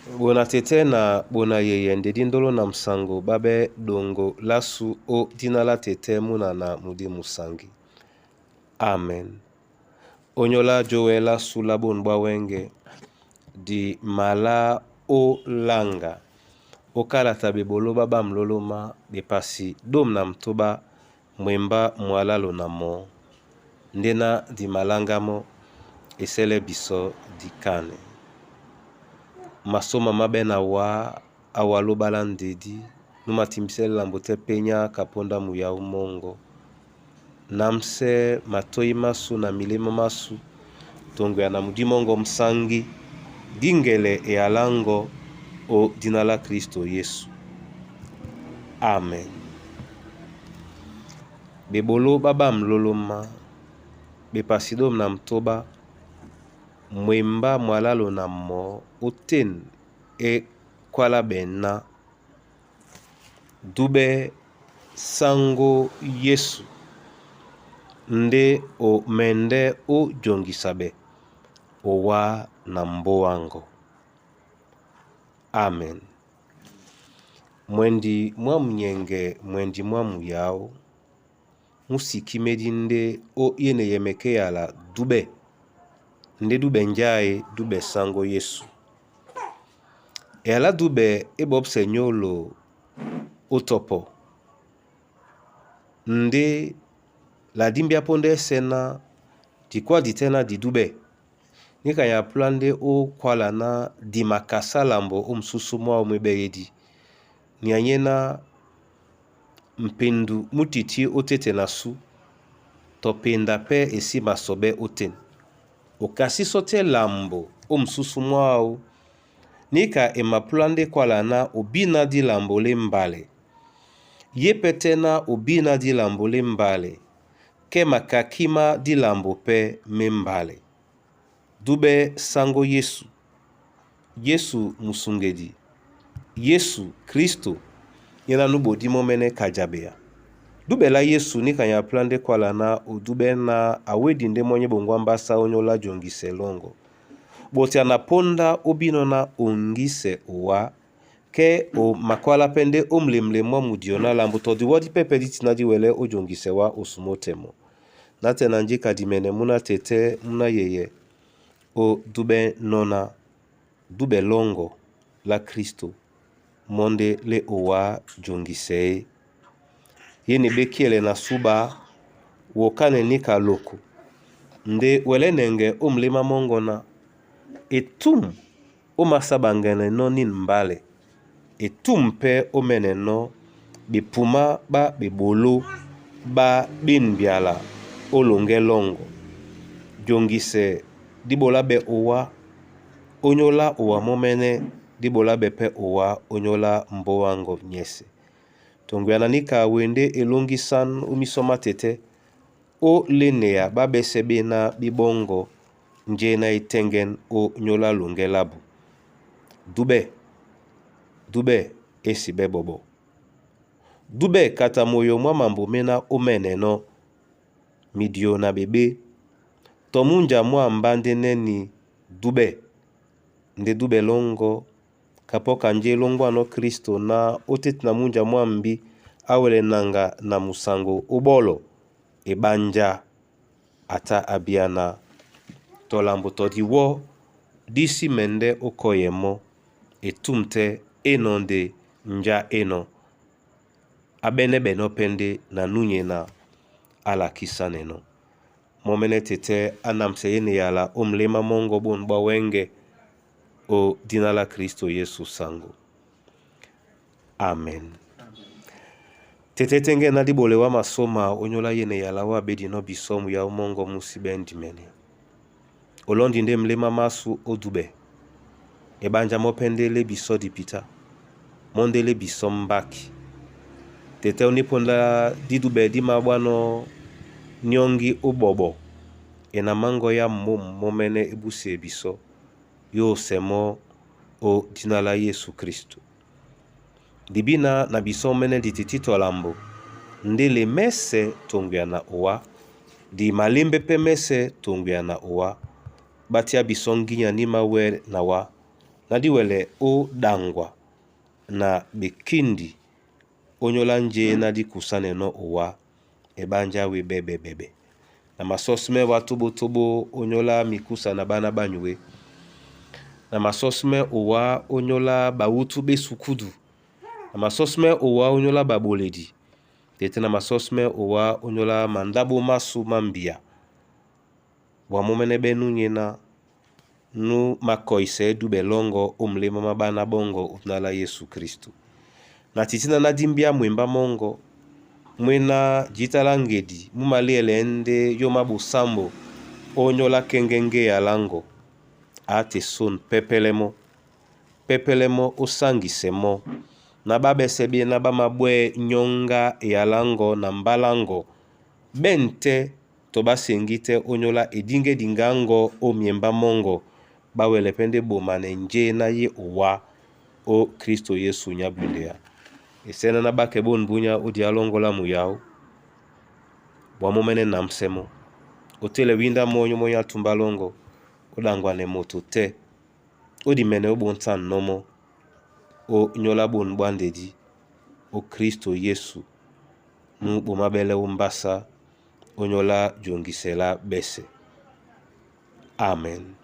Bona tete na bona yeye ndedi ndolo na msango babe dongo lasu o dinala tete muna na mudi musangi. Amen. Onyola jowe lasu labonbwa wenge di mala o langa. Okala tabe bolo baba mloloma bepasi dom na mtoba mwemba mwalalo na mo. Ndena di malanga mo esele biso di kane. Masoma mabe na wa awalo balandedi numa timsele lambote penya kaponda muya umongo. Namse matoi masu na milema masu tongo ya namudimongo msangi dingele e alango o dinala Kristo Yesu. Amen. Bebolo baba mloloma bepasidom na mtoba mwemba mwalalo na mo oten e kwala bena dube sango Yesu nde o mende o jongisabe owa na mbo wango. Amen. Mwendi mwa mnyenge mwendi mwa muyao musiki medinde o yene yemeke yala dube nde dube njaye dube sango Yesu. Yala dube ebob senyolo otopo nde la dimbia ponde sena dikwa ditena di dube nika ya plande o kwala na di makasa lambo msusu mwa umebeyedi nyanyena mpendu mutiti otete na su topenda pe esi masobe oten okasi sote lambo msusu mwa nika emaplande kwala na obina di lambo le mbale yepetena obina di lambo le mbale ke makakima di lambo pe membale dube sango Yesu. Yesu musungedi. Yesu Kristo yena nubo dimo mene kajabea. Dube la Yesu nika ya plande kwa lana udube na awedi nde mwenye bongwamba sa onyola jongise longo. Bote anaponda obino na ongise uwa ke o makwala pende omlemle mwa mudiona lambuto di wadi pepe ditina di wele o jongise wa osumotemo. Nate nanjika dimene muna tete muna yeye o dube nona dube longo la Kristo monde le owa jongise yeni bekiele na suba wokane nika loko nde wele nenge omlema mongona etum omasabangene no nin mbale etum pe omene no bipuma ba bibolo ba binbiala olonge longo jongise dibola be owa onyola owa momene dibola be pe owa onyola mbo wango nyese tongwana nika wende elongi san umisoma tete o lenea babesebe na bibongo nje na itengen o nyola longe labu dube esibe bobo dube kata moyo mwa mambo mena omene no midio na bebe tomunja mwa mbande neni dube nde dube longo kapoka nje longo ano Kristo na oteti na munja mwa mbi awele nanga na musango ubolo ebanja ata abiana tolambo todiwo disi mende okoyemo etumte enonde nja eno abene beno pende na nunye na ala kisaneno momene tete anamse yene yala omlema mongo bonba wenge o dinala Kristo Yesu sango. Amen. Tete tenge na dibole wa masoma onyola yene yala wa bedi no bisomu ya umongo musibendi mene. Olondi nde mlema masu odube. Ebanja mopende le biso di pita. Monde le bisom baki. Tete uniponda didube di mabwano nyongi ubobo. Ena mango ya momene ebuse biso. Yo semo o dinala Yesu Kristo. Dibina na biso mene dititito lambo. Ndele mese tongya na owa. Di malimbe pe mese tongya na owa. Batia bisonginya ni mawer na wa. nadi wele o dangwa na bekindi onyola nje nadi kusane no owa ebanja we bebe na masosme watubo tobo onyola mikusa na bana banywe na masosme owa onyola bautu be sukudu na masosme owa onyola baboledi tete na masosme owa onyola mandabo masu mambia wa momene benu nyena nu makoise du belongo omlema mabana bongo utnala Yesu Kristu na titina na dimbia mwemba mongo mwena jitala ngedi mumaliele ende yoma busambo onyola kengenge ya lango ate son pepelemo osangisemo na babesebie na bamabwe nyonga ya lango na mbalango bente to basengite onyola edinge dingango o miemba mongo bawele pende bomane nje na ye owa o Kristo Yesu nyabundea esena na bakebo nbunya odi alongola muyao wa momene namsemo otele winda monyo moya tumbalongo odangwa ne moto te odi mene obontan nomo o nyola bon bandedi o Kristo Yesu nu bomabele umbasa onyola jongisela bese. Amen.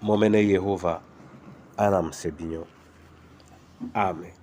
Momene Yehova anamsebinyo. Amen.